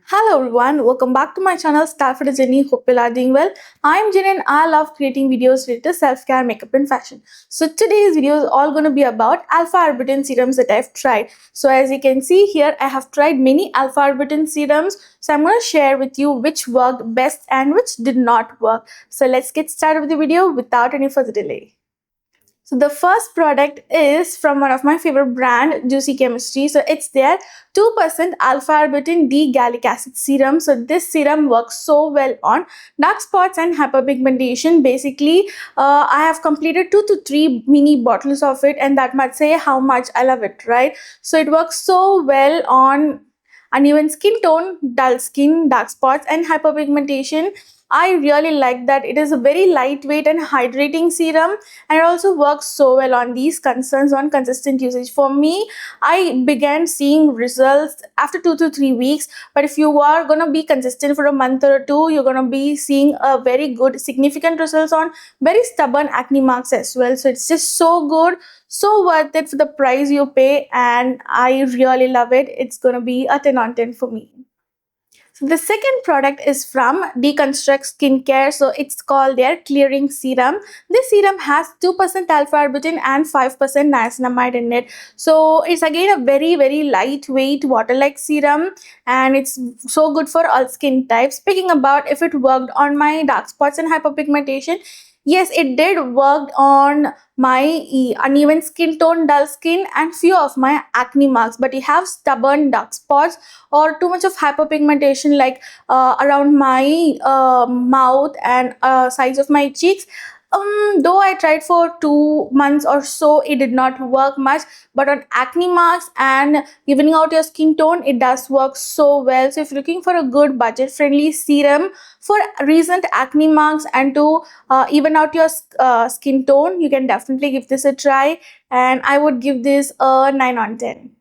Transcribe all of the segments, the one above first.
Hello everyone, welcome back to my channel Stylefit with Janani. Hope you are doing well. I am Janani and I love creating videos related to self-care, makeup and fashion. So today's video is all going to be about alpha arbutin serums that I've tried. So as you can see here, I have tried many alpha arbutin serums. So I'm going to share with you which worked best and which did not work. So let's get started with the video without any further delay. So the first product is from one of my favorite brand, Juicy Chemistry. So it's their 2% alpha arbutin D-Gallic acid serum. So this serum works so well on dark spots and hyperpigmentation. Basically, I have completed 2 to 3 mini bottles of it, and that might say how much I love it, right? So it works so well on uneven skin tone, dull skin, dark spots and hyperpigmentation. I really like that it is a very lightweight and hydrating serum, and it also works so well on these concerns on consistent usage. For me, I began seeing results after 2 to 3 weeks, but if you are going to be consistent for a month or two, you're going to be seeing a very good significant results on very stubborn acne marks as well. So it's just so good, so worth it for the price you pay, and I really love it. It's going to be a 10 on 10 for me. So the second product is from Deconstruct Skincare. So it's called their Clearing Serum. This serum has 2% alpha arbutin and 5% niacinamide in it. So it's again a very lightweight water-like serum, and it's so good for all skin types. Speaking about if it worked on my dark spots and hyperpigmentation, yes, it did work on my uneven skin tone, dull skin and few of my acne marks. But you have stubborn dark spots or too much of hyperpigmentation like around my mouth and sides of my cheeks. Though I tried for 2 months or so, it did not work much, but on acne marks and evening out your skin tone, it does work so well. So if you're looking for a good budget friendly serum for recent acne marks and to even out your skin tone, you can definitely give this a try, and I would give this a 9 on 10.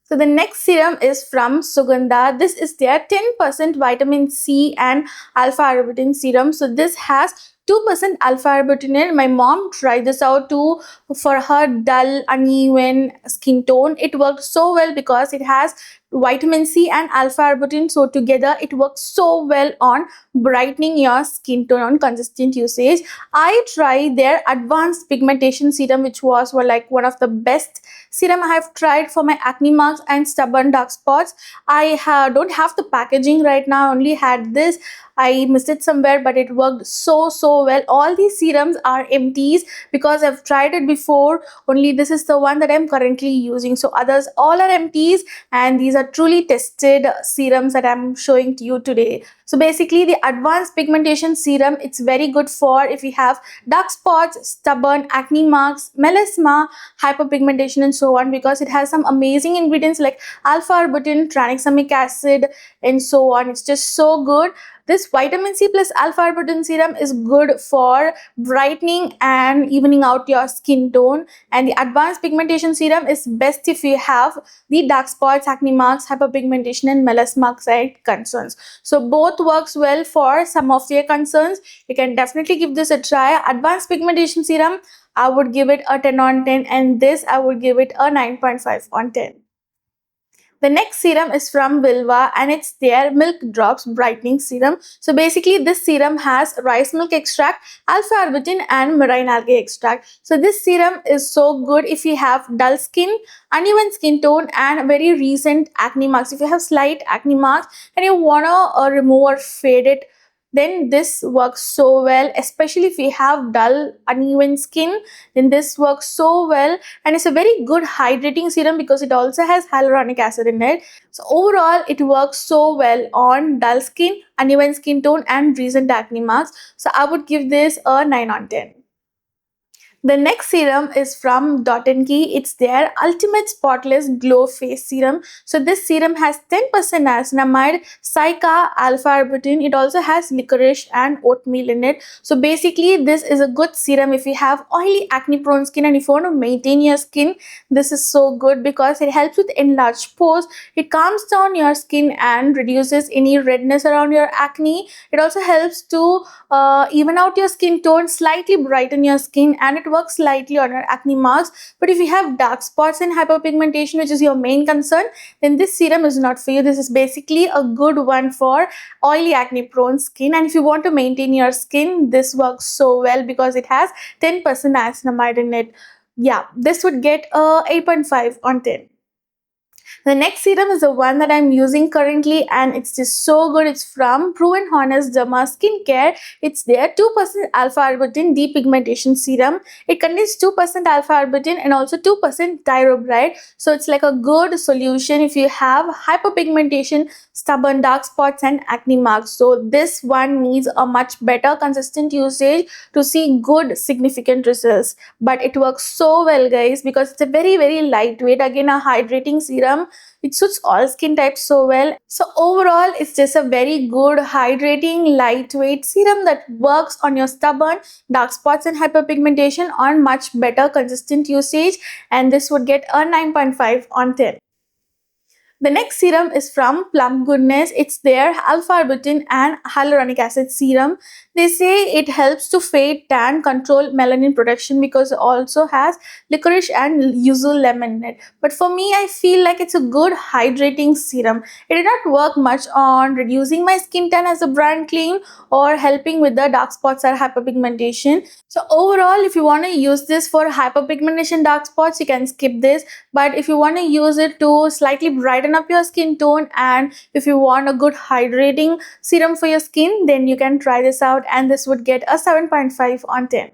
So the next serum is from Suganda. This is their 10% vitamin C and alpha arbutin serum. So this has 2% alpha arbutin in it. My mom tried this out too for her dull, uneven skin tone. It worked so well because it has vitamin C and alpha arbutin. So together it works so well on brightening your skin tone on consistent usage. I tried their advanced pigmentation serum, which was like one of the best serum I have tried for my acne marks and stubborn dark spots. I don't have the packaging right now. I only had this. I missed it somewhere, but it worked so well. All these serums are empties because I've tried it before. Only this is the one that I'm currently using. So others all are empties, and these are truly tested serums that I'm showing to you today. So basically the advanced pigmentation serum, it's very good for if you have dark spots, stubborn acne marks, melasma, hyperpigmentation and so on, because it has some amazing ingredients like alpha arbutin, tranexamic acid and so on. It's just so good. This vitamin C plus alpha arbutin serum is good for brightening and evening out your skin tone, and the advanced pigmentation serum is best if you have the dark spots, acne marks, hyperpigmentation and melasma side concerns. So both works well for some of your concerns. You can definitely give this a try. Advanced pigmentation serum, I would give it a 10 on 10, and this I would give it a 9.5 on 10. The next serum is from Vilvah, and it's their Milk Drops Brightening Serum. So basically this serum has rice milk extract, alpha arbutin and marine algae extract. So this serum is so good if you have dull skin, uneven skin tone and very recent acne marks. If you have slight acne marks and you want to remove or fade it, then this works so well. Especially if you have dull uneven skin, then this works so well, and it's a very good hydrating serum because it also has hyaluronic acid in it. So overall it works so well on dull skin, uneven skin tone and recent acne marks. So I would give this a 9 on 10. The next serum is from Dot & Key. It's their Ultimate Spotless Glow Face Serum. So this serum has 10% niacinamide, Cica, alpha arbutin. It also has licorice and oatmeal in it. So basically this is a good serum if you have oily acne prone skin and if you want to maintain your skin. This is so good because it helps with enlarged pores. It calms down your skin and reduces any redness around your acne. It also helps to even out your skin tone, slightly brighten your skin, and it work slightly on your acne marks. But if you have dark spots and hyperpigmentation, which is your main concern, then this serum is not for you. This is basically a good one for oily acne prone skin, and if you want to maintain your skin, this works so well because it has 10% niacinamide in it. Yeah, this would get a 8.5 on 10. The next serum is the one that I'm using currently, and it's just so good. It's from Proven Honest Derma Skincare. It's their 2% alpha arbutin depigmentation serum. It contains 2% alpha arbutin and also 2% dirobride. So it's like a good solution if you have hyperpigmentation, stubborn dark spots and acne marks. So this one needs a much better consistent usage to see good significant results. But it works so well, guys, because it's a very lightweight, again a hydrating serum. It suits all skin types so well. So overall, it's just a very good hydrating lightweight serum that works on your stubborn dark spots and hyperpigmentation on much better consistent usage, and this would get a 9.5 on 10. The next serum is from Plum Goodness. It's their alpha arbutin and hyaluronic acid serum. They say it helps to fade tan, control melanin production because it also has licorice and yuzu lemon in it. But for me, I feel like it's a good hydrating serum. It did not work much on reducing my skin tan as a brand claim or helping with the dark spots or hyperpigmentation. So overall, if you want to use this for hyperpigmentation dark spots, you can skip this. But if you want to use it to slightly brighten up your skin tone, and if you want a good hydrating serum for your skin, then you can try this out, and this would get a 7.5 on 10.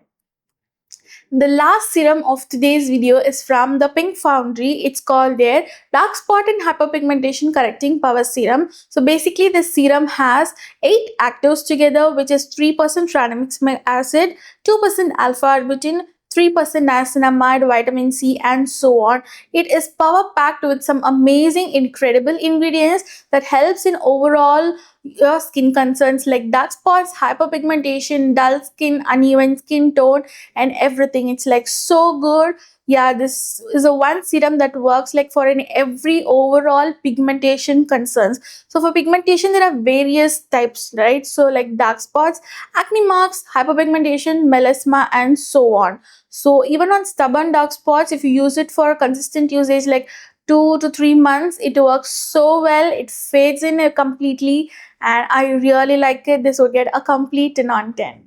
The last serum of today's video is from the Pink Foundry. It's called their Dark Spot and Hyperpigmentation Correcting Power Serum. So basically this serum has 8 actives together, which is 3% tranexamic acid, 2% alpha arbutin, 3% niacinamide, vitamin C, and so on. It is power packed with some amazing, incredible ingredients that helps in overall your skin concerns like dark spots, hyperpigmentation, dull skin, uneven skin tone, and everything. It's like so good. Yeah, this is a one serum that works like for in every overall pigmentation concerns. So for pigmentation, there are various types, right? So like dark spots, acne marks, hyperpigmentation, melasma, and so on. So even on stubborn dark spots, if you use it for consistent usage like 2 to 3 months, it works so well. It fades in completely, and I really like it. This would get a complete 10 on 10.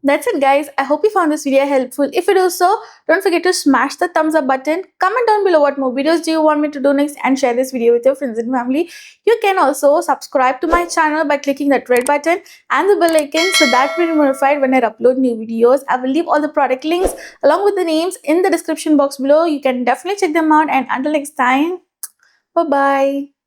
That's it, guys. I hope you found this video helpful. If you do so, don't forget to smash the thumbs up button. Comment down below what more videos do you want me to do next, and share this video with your friends and family. You can also subscribe to my channel by clicking that red button and the bell icon so that you'll be notified when I upload new videos. I will leave all the product links along with the names in the description box below. You can definitely check them out, and until next time, bye-bye.